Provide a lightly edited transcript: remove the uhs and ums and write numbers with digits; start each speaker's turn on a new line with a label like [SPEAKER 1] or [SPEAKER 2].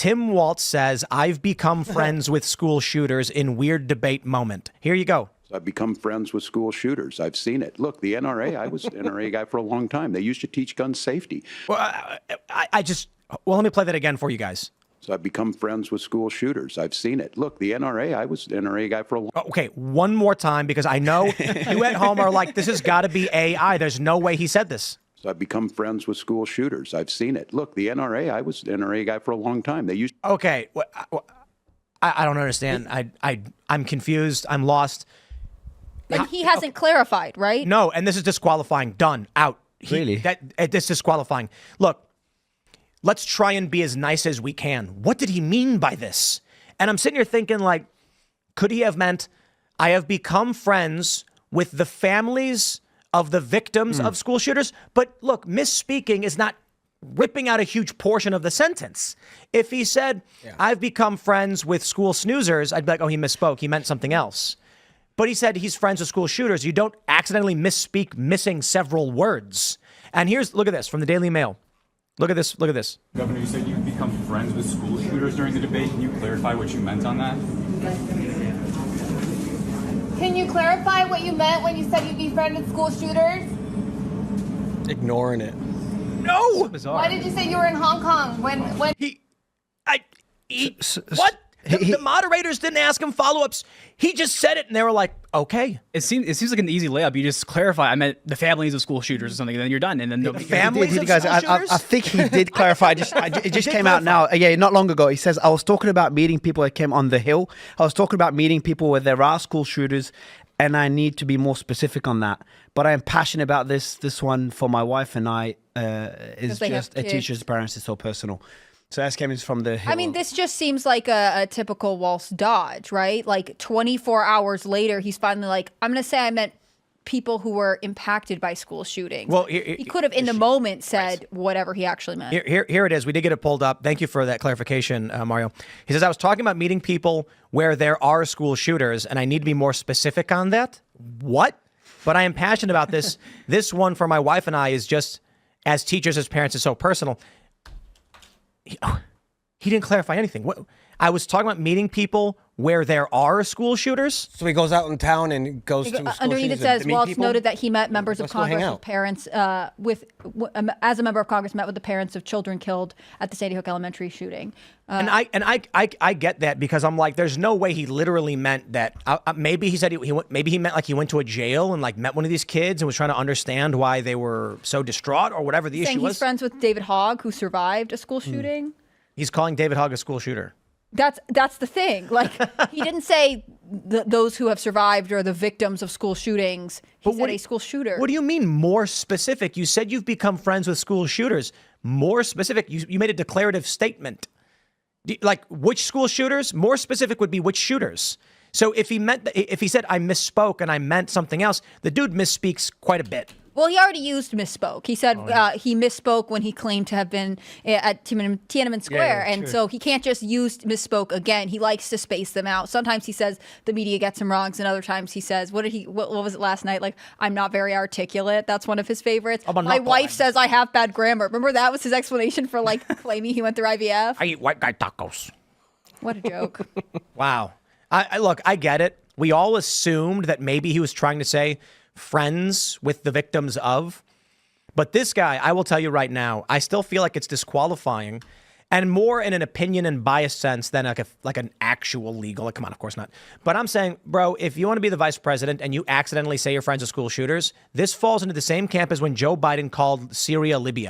[SPEAKER 1] Tim Walz says, I've become friends with school shooters in weird debate moment. Here you go.
[SPEAKER 2] I've become friends with school shooters. I've seen it. Look, the NRA, I was an NRA guy for a long time. They used to teach gun safety.
[SPEAKER 1] Well, let me play that again for you guys.
[SPEAKER 2] So I've become friends with school shooters. I've seen it. Look, the NRA, I was an NRA guy for a long time.
[SPEAKER 1] Okay, one more time, because I know you at home are like, this has got to be AI. There's no way he said this.
[SPEAKER 2] So I've become friends with school shooters. I've seen it. Look, the NRA, I was an NRA guy for a long time. They used.
[SPEAKER 1] Okay, I don't understand. I'm confused. I'm lost.
[SPEAKER 3] And he hasn't clarified, right?
[SPEAKER 1] No, and this is disqualifying. Done. Out.
[SPEAKER 4] Really?
[SPEAKER 1] This is disqualifying. Look, let's try and be as nice as we can. What did he mean by this? And I'm sitting here thinking, like, could he have meant, I have become friends with the families of the victims of school shooters? But look, misspeaking is not ripping out a huge portion of the sentence. If he said, I've become friends with school snoozers, I'd be like, oh, he misspoke. He meant something else. But he said he's friends with school shooters. You don't accidentally misspeak missing several words. And look at this from the Daily Mail. Look at this. Look at this.
[SPEAKER 5] Governor, you said you've become friends with school shooters during the debate. Can you clarify what you meant on that?
[SPEAKER 6] Can you clarify what you meant when you said you'd be friends with school shooters?
[SPEAKER 4] Ignoring it.
[SPEAKER 1] No.
[SPEAKER 4] Bizarre.
[SPEAKER 6] Why did you say you were in Hong Kong when
[SPEAKER 1] What? The moderators didn't ask him follow-ups. He just said it, and they were like, okay.
[SPEAKER 7] It seems like an easy layup. You just clarify. I meant the families of school shooters or something, and then you're done. And then
[SPEAKER 1] the families of
[SPEAKER 4] guys,
[SPEAKER 1] school shooters?
[SPEAKER 4] I think he did clarify. It just came out now. Yeah, not long ago. He says, I was talking about meeting people that came on the Hill. I was talking about meeting people where there are school shooters, and I need to be more specific on that. But I am passionate about this. This one for my wife and I is just a teacher's parents. It's so personal. So that came from the Hill.
[SPEAKER 3] I mean, this just seems like a typical Walz dodge, right? Like 24 hours later, he's finally like, I'm going to say I meant people who were impacted by school shootings.
[SPEAKER 1] Well,
[SPEAKER 3] he could have in the moment said whatever he actually meant.
[SPEAKER 1] Here it is. We did get it pulled up. Thank you for that clarification, Mario. He says, I was talking about meeting people where there are school shooters, and I need to be more specific on that. What? But I am passionate about this. This one for my wife and I is just, as teachers, as parents, is so personal. He didn't clarify anything. I was talking about meeting people where there are school shooters.
[SPEAKER 8] So he goes out in town and goes to school
[SPEAKER 3] underneath it says Walz noted that he met members of Congress with parents as a member of Congress met with the parents of children killed at the Sandy Hook Elementary shooting.
[SPEAKER 1] And I get that, because I'm like, there's no way he literally meant that. Maybe he said maybe he meant like he went to a jail and like met one of these kids and was trying to understand why they were so distraught or whatever the issue was.
[SPEAKER 3] He's friends with David Hogg, who survived a school shooting.
[SPEAKER 1] He's calling David Hogg a school shooter.
[SPEAKER 3] That's the thing. Like, he didn't say those who have survived or the victims of school shootings. He said a school shooter.
[SPEAKER 1] What do you mean more specific? You said you've become friends with school shooters. More specific. You made a declarative statement. Like, which school shooters? More specific would be which shooters. So if he said I misspoke and I meant something else, the dude misspeaks quite a bit.
[SPEAKER 3] Well, he already used misspoke. He said he misspoke when he claimed to have been at Tiananmen Square. And so he can't just use misspoke again. He likes to space them out. Sometimes he says the media gets him wrong, and other times he says, what was it last night? Like, I'm not very articulate. That's one of his favorites. My wife says I have bad grammar. Remember, that was his explanation for like claiming he went through IVF?
[SPEAKER 1] I eat white guy tacos.
[SPEAKER 3] What a joke.
[SPEAKER 1] Wow. Look, I get it. We all assumed that maybe he was trying to say friends with the victims of. But this guy, I will tell you right now, I still feel like it's disqualifying, and more in an opinion and bias sense than like an actual legal. Like, come on, of course not. But I'm saying, bro, if you want to be the vice president and you accidentally say you're friends with school shooters, this falls into the same camp as when Joe Biden called Syria Libya.